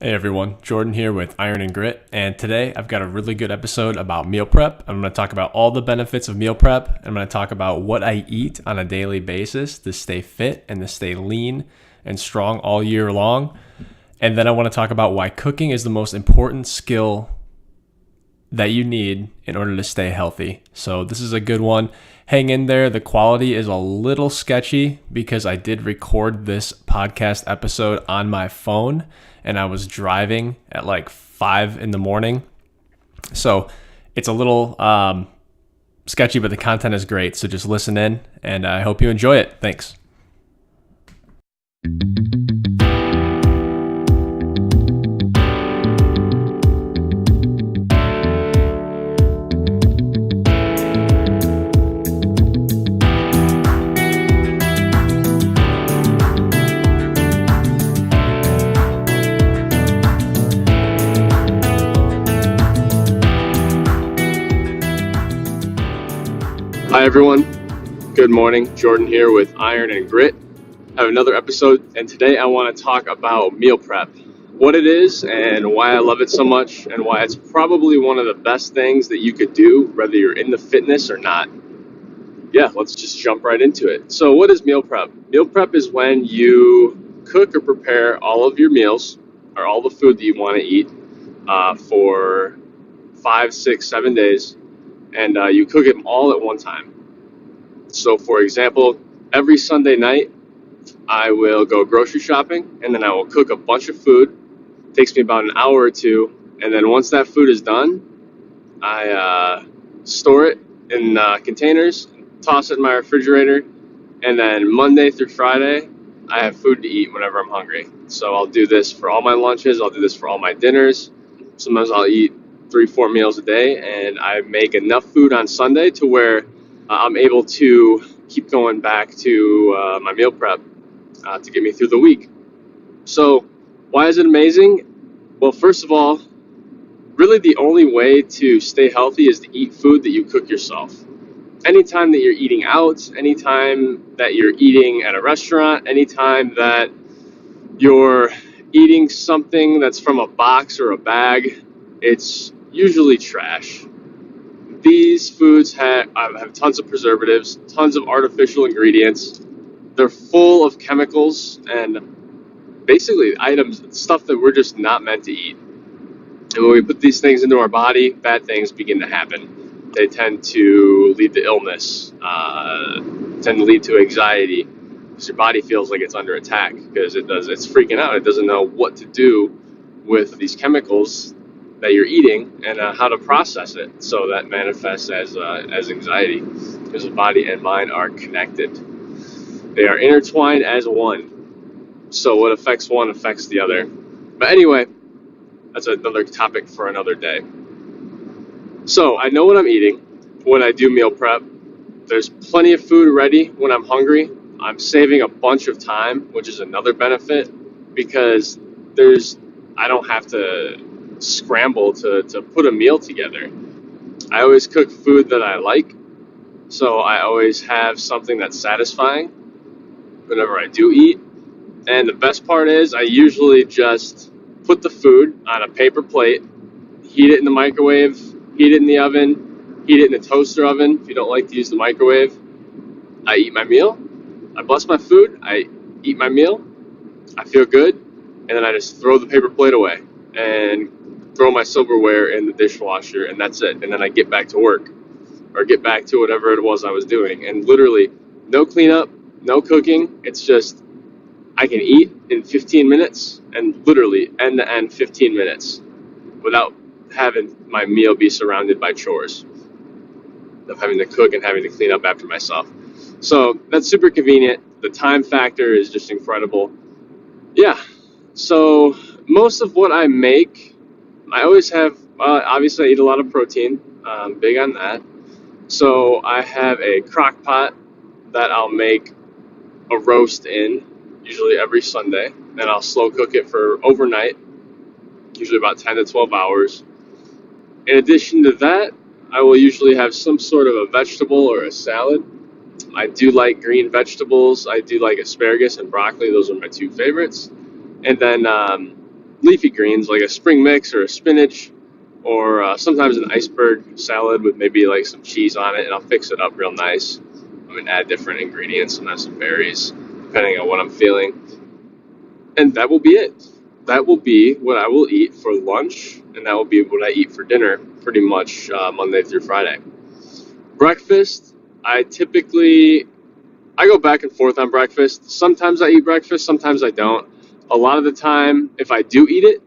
Hey everyone, Jordan here with Iron and Grit, and today I've got a really good episode about meal prep. I'm going to talk about all the benefits of meal prep. I'm going to talk about what I eat on a daily basis to stay fit and to stay lean and strong all year long. And then I want to talk about why cooking is the most important skill that you need in order to stay healthy. So this is a good one. Hang in there. The quality is a little sketchy because I did record this podcast episode on my phone and I was driving at like 5 in the morning. So it's a little sketchy, but the content is great. So just listen in and I hope you enjoy it. Thanks. Hi everyone, good morning. Jordan here with Iron and Grit. I have another episode, and today I want to talk about meal prep, what it is and why I love it so much, and why it's probably one of the best things that you could do, whether you're into fitness or not. Yeah, let's just jump right into it. So what is meal prep? Meal prep is when you cook or prepare all of your meals, or all the food that you want to eat for 5, 6, 7 days, and you cook them all at one time. So for example, every Sunday night, I will go grocery shopping and then I will cook a bunch of food. It takes me about an hour or two. And then once that food is done, I store it in containers, toss it in my refrigerator. And then Monday through Friday, I have food to eat whenever I'm hungry. So I'll do this for all my lunches. I'll do this for all my dinners. Sometimes I'll eat 3-4 meals a day, and I make enough food on Sunday to where I'm able to keep going back to my meal prep to get me through the week. So why is it amazing? Well, first of all, really the only way to stay healthy is to eat food that you cook yourself. Anytime that you're eating out, anytime that you're eating at a restaurant, anytime that you're eating something that's from a box or a bag, it's usually trash. These foods have tons of preservatives, tons of artificial ingredients. They're full of chemicals and basically stuff that we're just not meant to eat. And when we put these things into our body, bad things begin to happen. They tend to lead to illness, tend to lead to anxiety, because your body feels like it's under attack because it's freaking out. It doesn't know what to do with these chemicals that you're eating and how to process it. So that manifests as anxiety, because the body and mind are connected. They are intertwined as one. So what affects one affects the other. But anyway, that's another topic for another day. So I know what I'm eating when I do meal prep. There's plenty of food ready when I'm hungry. I'm saving a bunch of time, which is another benefit, because I don't have to scramble to put a meal together. I always cook food that I like, so I always have something that's satisfying whenever I do eat. And the best part is I usually just put the food on a paper plate, heat it in the microwave, heat it in the oven, heat it in the toaster oven if you don't like to use the microwave. I eat my meal, I bless my food, I eat my meal, I feel good, and then I just throw the paper plate away and throw my silverware in the dishwasher, and that's it. And then I get back to work or get back to whatever it was I was doing. And literally no cleanup, no cooking. It's just I can eat in 15 minutes and literally end to end 15 minutes without having my meal be surrounded by chores of having to cook and having to clean up after myself. So that's super convenient. The time factor is just incredible. Yeah. So most of what I make, I always have, obviously I eat a lot of protein, big on that. So I have a crock pot that I'll make a roast in, usually every Sunday. Then I'll slow cook it for overnight, usually about 10 to 12 hours. In addition to that, I will usually have some sort of a vegetable or a salad. I do like green vegetables. I do like asparagus and broccoli. Those are my two favorites. And then leafy greens like a spring mix or a spinach, or sometimes an iceberg salad with maybe like some cheese on it, and I'll fix it up real nice. I'm gonna add different ingredients, sometimes some berries, depending on what I'm feeling. And that will be it. That will be what I will eat for lunch, and that will be what I eat for dinner pretty much Monday through Friday. Breakfast, I go back and forth on breakfast. Sometimes I eat breakfast, sometimes I don't. A lot of the time, if I do eat it,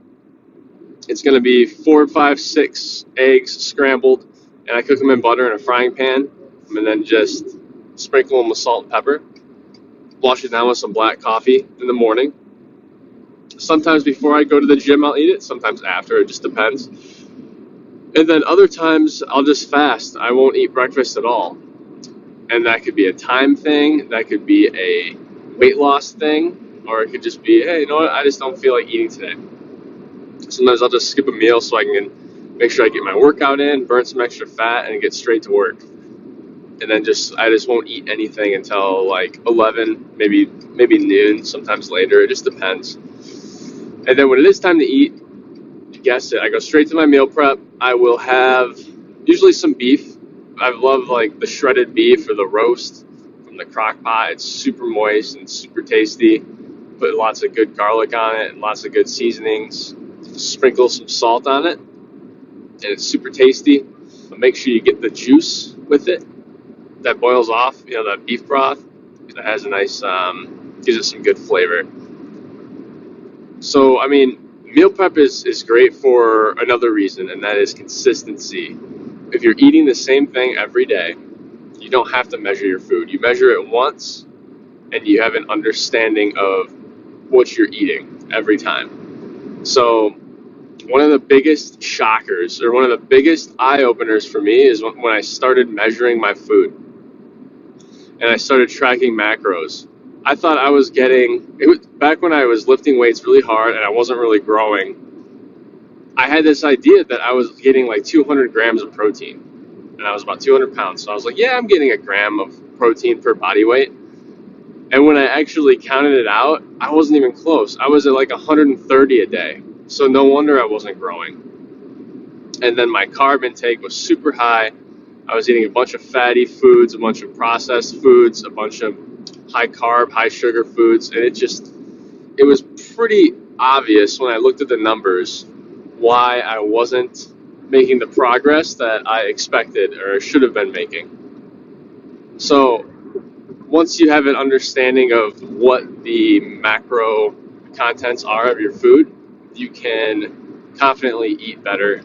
it's going to be 4, 5, 6 eggs scrambled, and I cook them in butter in a frying pan, and then just sprinkle them with salt and pepper. Wash it down with some black coffee in the morning. Sometimes before I go to the gym, I'll eat it. Sometimes after, it just depends. And then other times, I'll just fast. I won't eat breakfast at all. And that could be a time thing, that could be a weight loss thing, or it could just be, hey, you know what, I just don't feel like eating today. Sometimes I'll just skip a meal so I can make sure I get my workout in, burn some extra fat, and get straight to work. And then I just won't eat anything until like 11, maybe noon, sometimes later. It just depends. And then when it is time to eat, you guessed it, I go straight to my meal prep. I will have usually some beef. I love like the shredded beef or the roast from the crock pot. It's super moist and super tasty. Put lots of good garlic on it and lots of good seasonings. Sprinkle some salt on it, and it's super tasty. But make sure you get the juice with it that boils off, that beef broth. That has a nice, gives it some good flavor. So, I mean, meal prep is great for another reason, and that is consistency. If you're eating the same thing every day, you don't have to measure your food. You measure it once, and you have an understanding of what you're eating every time. So one of the biggest shockers, or one of the biggest eye-openers for me, is when I started measuring my food, and I started tracking macros. I thought I was back when I was lifting weights really hard and I wasn't really growing, I had this idea that I was getting like 200 grams of protein, and I was about 200 pounds. So I was like, yeah, I'm getting a gram of protein per body weight. And when I actually counted it out, I wasn't even close. I was at like 130 a day. So no wonder I wasn't growing. And then my carb intake was super high. I was eating a bunch of fatty foods, a bunch of processed foods, a bunch of high carb, high sugar foods. And it was pretty obvious when I looked at the numbers why I wasn't making the progress that I expected or should have been making. So once you have an understanding of what the macro contents are of your food, you can confidently eat better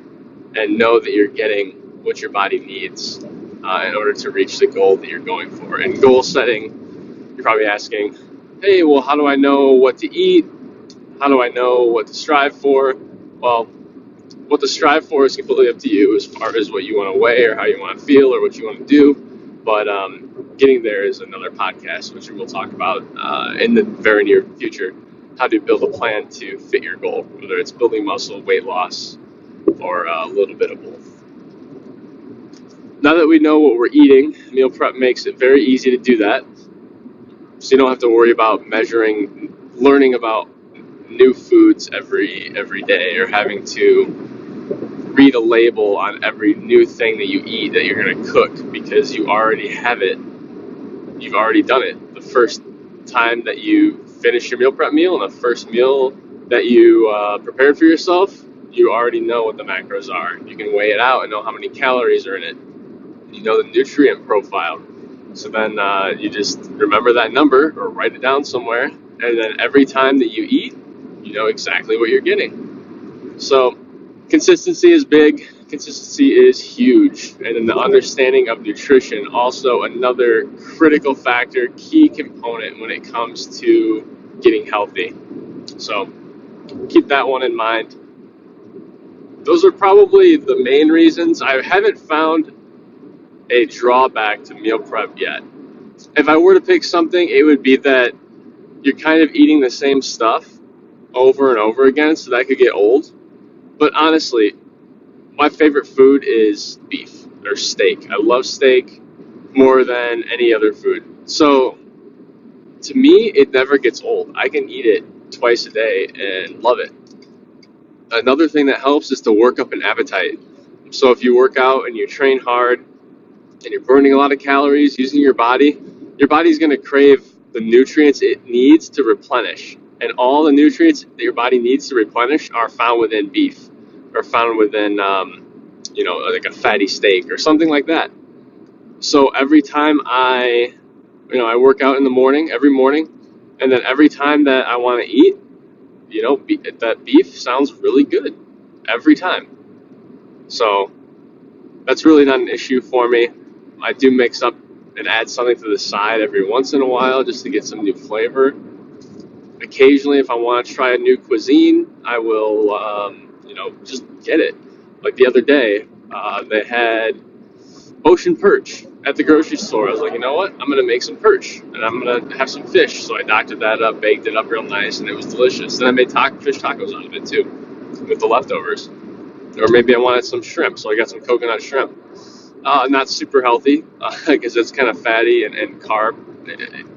and know that you're getting what your body needs in order to reach the goal that you're going for. And goal setting, you're probably asking, hey, well, how do I know what to eat? How do I know what to strive for? Well, what to strive for is completely up to you as far as what you want to weigh or how you want to feel or what you want to do. But getting there is another podcast, which we'll talk about in the very near future, how to build a plan to fit your goal, whether it's building muscle, weight loss, or a little bit of both. Now that we know what we're eating, meal prep makes it very easy to do that. So you don't have to worry about learning about new foods every day, or having to read a label on every new thing that you eat that you're going to cook, because you already have it. You've already done it. The first time that you finish your meal prep meal and the first meal that you prepared for yourself, you already know what the macros are. You can weigh it out and know how many calories are in it. You know the nutrient profile. So then you just remember that number or write it down somewhere, and then every time that you eat, you know exactly what you're getting. So consistency is big. Consistency is huge. And then the understanding of nutrition, also another critical factor, key component when it comes to getting healthy. So keep that one in mind. Those are probably the main reasons. I haven't found a drawback to meal prep yet. If I were to pick something, it would be that you're kind of eating the same stuff over and over again, so that could get old. But honestly, my favorite food is beef or steak. I love steak more than any other food. So to me, it never gets old. I can eat it twice a day and love it. Another thing that helps is to work up an appetite. So if you work out and you train hard and you're burning a lot of calories using your body's going to crave the nutrients it needs to replenish. And all the nutrients that your body needs to replenish are found within beef, or found within, like a fatty steak or something like that. So every time I work out in the morning, every morning, and then every time that I want to eat, that beef sounds really good every time. So that's really not an issue for me. I do mix up and add something to the side every once in a while just to get some new flavor. Occasionally, if I want to try a new cuisine, I will, just get it. Like the other day, they had ocean perch at the grocery store. I was like, you know what? I'm going to make some perch, and I'm going to have some fish. So I doctored that up, baked it up real nice, and it was delicious. And I made fish tacos out of it, too, with the leftovers. Or maybe I wanted some shrimp, so I got some coconut shrimp. Not super healthy, because it's kind of fatty and carb.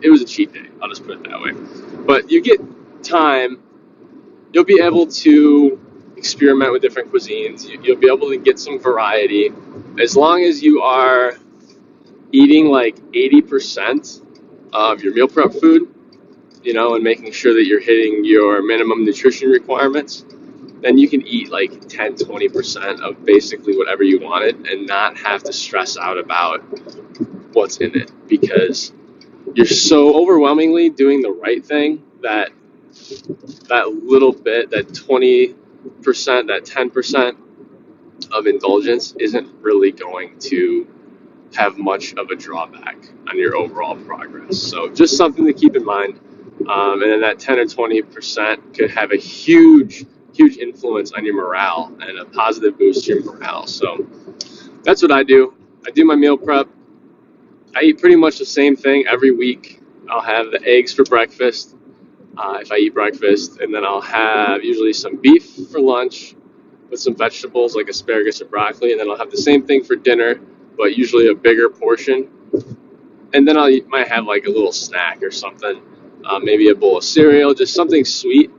It was a cheat day, I'll just put it that way. But you get time, you'll be able to experiment with different cuisines. You'll be able to get some variety. As long as you are eating like 80% of your meal prep food, and making sure that you're hitting your minimum nutrition requirements, then you can eat like 10-20% of basically whatever you wanted and not have to stress out about what's in it, because you're so overwhelmingly doing the right thing that little bit, that 20%, that 10% of indulgence isn't really going to have much of a drawback on your overall progress. So just something to keep in mind. And then that 10 or 20% could have a huge influence on your morale and a positive boost to your morale. So that's what I do. I do my meal prep. I eat pretty much the same thing every week. I'll have the eggs for breakfast, if I eat breakfast, and then I'll have usually some beef for lunch with some vegetables like asparagus or broccoli, and then I'll have the same thing for dinner, but usually a bigger portion. And then might have like a little snack or something, maybe a bowl of cereal, just something sweet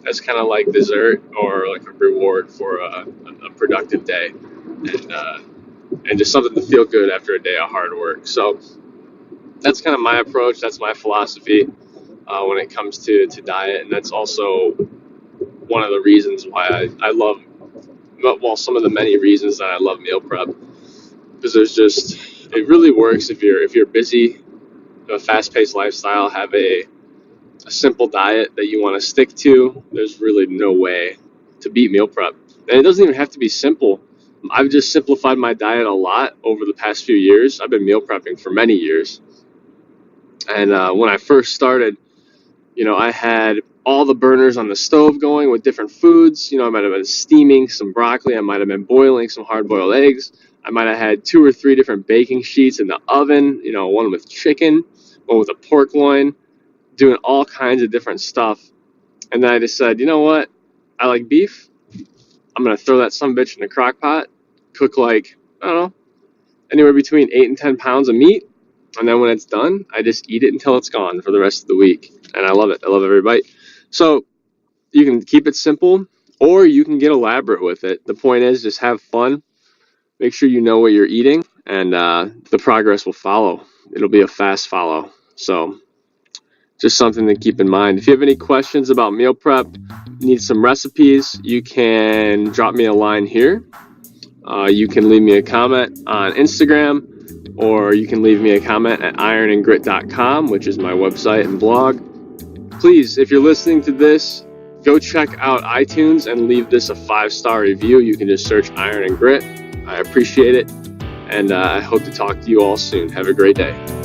as kind of like dessert or like a reward for a productive day, and just something to feel good after a day of hard work. So that's kind of my approach. That's my philosophy when it comes to diet, and that's also one of the reasons why I love, well, some of the many reasons that I love meal prep, because it really works if you're busy, a fast-paced lifestyle, have a simple diet that you want to stick to. There's really no way to beat meal prep, and it doesn't even have to be simple. I've just simplified my diet a lot over the past few years. I've been meal prepping for many years, and when I first started, I had all the burners on the stove going with different foods. I might have been steaming some broccoli. I might have been boiling some hard-boiled eggs. I might have had 2 or 3 different baking sheets in the oven, one with chicken, one with a pork loin, doing all kinds of different stuff. And then I decided, you know what? I like beef. I'm going to throw that sumbitch in a crock pot, cook like, I don't know, anywhere between 8 and 10 pounds of meat. And then when it's done, I just eat it until it's gone for the rest of the week. And I love it. I love every bite. So you can keep it simple, or you can get elaborate with it. The point is, just have fun. Make sure you know what you're eating, and the progress will follow. It'll be a fast follow. So just something to keep in mind. If you have any questions about meal prep, need some recipes, you can drop me a line here. You can leave me a comment on Instagram, or you can leave me a comment at ironandgrit.com, which is my website and blog. Please, if you're listening to this, go check out iTunes and leave this a 5-star review. You can just search Iron and Grit. I appreciate it, and I hope to talk to you all soon. Have a great day.